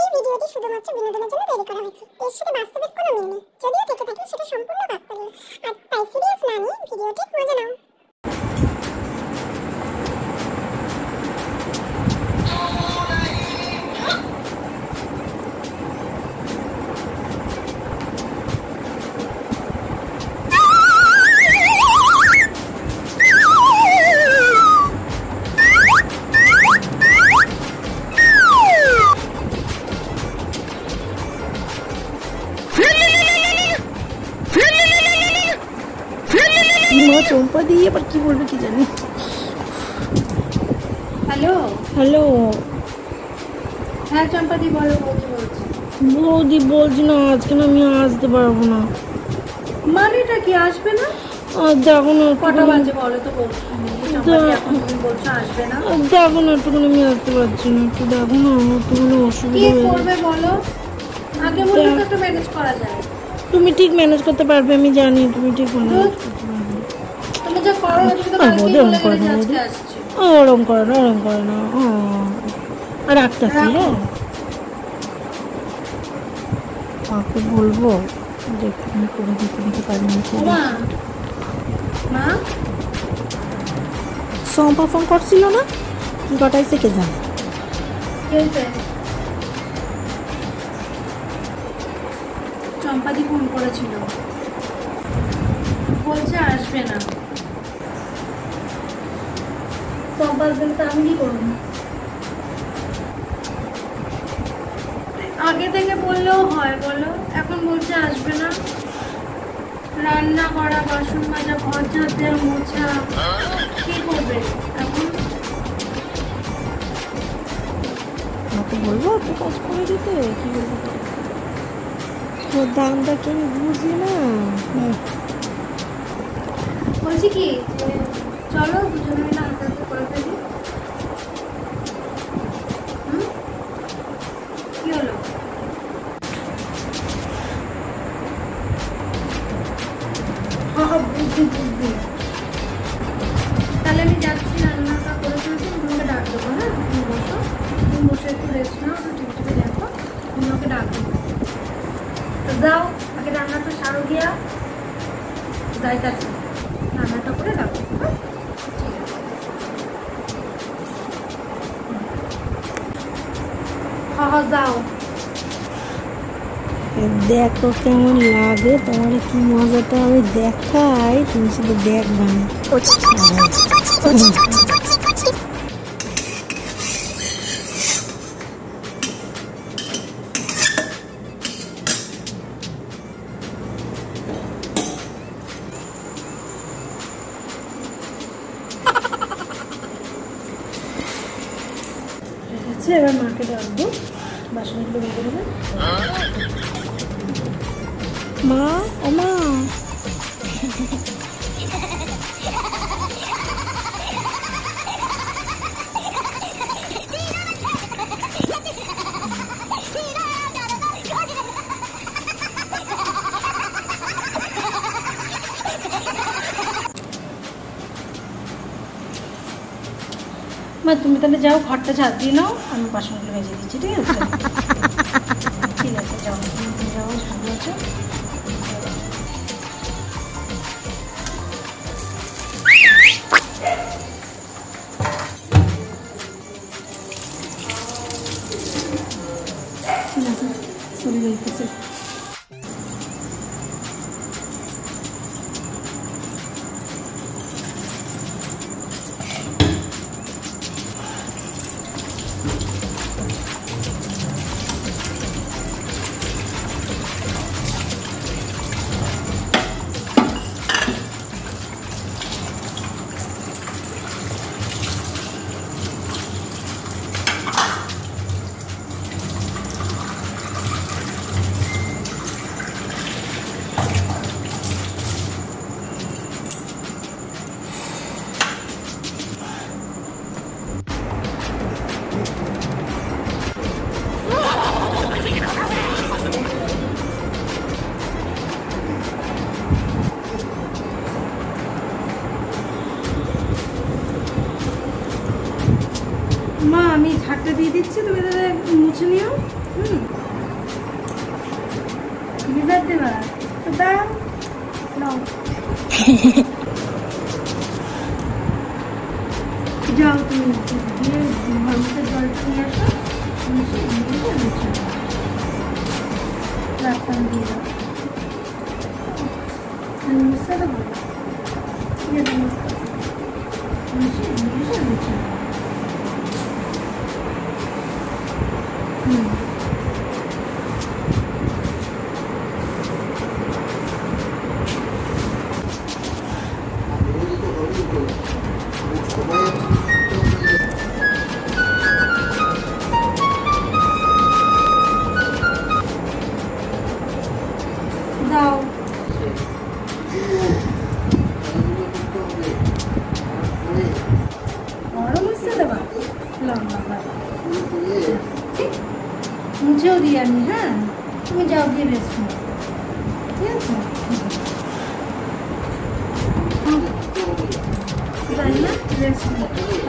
এই ভিডিওটি শুধুমাত্র বিনোদনের জন্য তৈরি করা হয়েছে। এর সাথে বাস্তবিক কোনো মিল নেই। যদিও থেকে থাকে সেটা সম্পূর্ণ কাকতালীয়। আর তাই সিরিয়াস না নিয়ে ভিডিওটির মজা নাও। চম্পা দিয়ে আবার কি বলবে কি জানি। হ্যালো হ্যালো, হ্যাঁ চম্পা দি বলো। বৌদি বলছি না আজকে না আমি আসতে পারবো না। মানেটা কি আসবে না? দেখো না কটা বাজে বলো তো। বলছো আসবে না, দেখো না একটুখানি আমি আসতে পারছি না। একটু দেখো না একটুখানি কি অসুবিধা করবে বলো? আগে বললে তো একটু ম্যানেজ করা যায়। তুমি ঠিক ম্যানেজ করতে পারবে, আমি জানি তুমি ঠিক ম্যানেজ করতে পারবে। তুমি যা করো আমি তো কালকেই বলে গেলে যে আজকে আসছি। ওরম করে না, ওরম করে না। আর রাখতেছি। হ্যাঁ, মাকে বলবো যে একটুখানি করে দিতে দিতে পারি নাকি। মা সম্পা ফোন করছিল না, কি কটাইছে কে জানে। চম্পাদি ফোন করেছিল, বলছে আসবে না। চম্পা আসবে তো আমি কি করবো? আগে থেকে বললেও হয় বলো, এখন বলছে আসবে না। রান্না করা, বাসন মাজা, ঘর ঝাড় দেওয়া, মোছা, কি করবে এখন? আমাকে বলবো একটু কাজ করে দিতে, কি বলবো ওর দামটা কি আমি বুঝি না। বলছি কি চলো দুজনে মিলে হাতে হাতে করে ফেলি। কি হলো? বুঝছি। তাহলে আমি যাচ্ছি, রান্নাটা করে ফেলছি, তোমাকে ডাক দেবো। হ্যাঁ তুমি বসো, তুমি বসে একটু রেস্ট নাও, একটু টিভি দেখো, তুমি ওকে ডাক দেবো। তো যাও আগে রান্নাটা সারো গিয়া, যাইতাছি রান্নাটা করে ডাকো। হ্যাঁ যাও। দেখো কেমন লাগে, তোমার কি মজাটা আমি দেখাই, তুমি শুধু দেখবা না। এবার মাকে ডাকবো, বাসনগুলো বেঁধে দেবে। মা, ও মা, মা তুমি তাহলে যাও, ঘরটা ঝাড় দিয়ে নাও, আমি বাসনগুলো ভেজে দিচ্ছি। ঠিক আছে ঠিক আছে, যাও তুমি যাও, ঝাড়ু আছে। চলে যাইতেছে। মা আমি ঝাড়টা দিয়ে দিচ্ছি, তুমি তাহলে মুছে নিও। গিজার দেবা তো দাও নাও যাও তুমি গিয়ে ঘরমুখে জলটা নিয়ে আসো মিশিয়ে দিয়ে মিশিয়ে রাখতাম দিয়ে দাও মিশিয়ে দেবো ঠিক আছে মিশিয়ে মিশিয়ে দাও বড় মুছে দেবা লম্বা মুছেও দিয়ে আমি হ্যাঁ তুমি যাও দিয়ে রেস্ট নাও ঠিক আছে জানি না রেস্ট নাও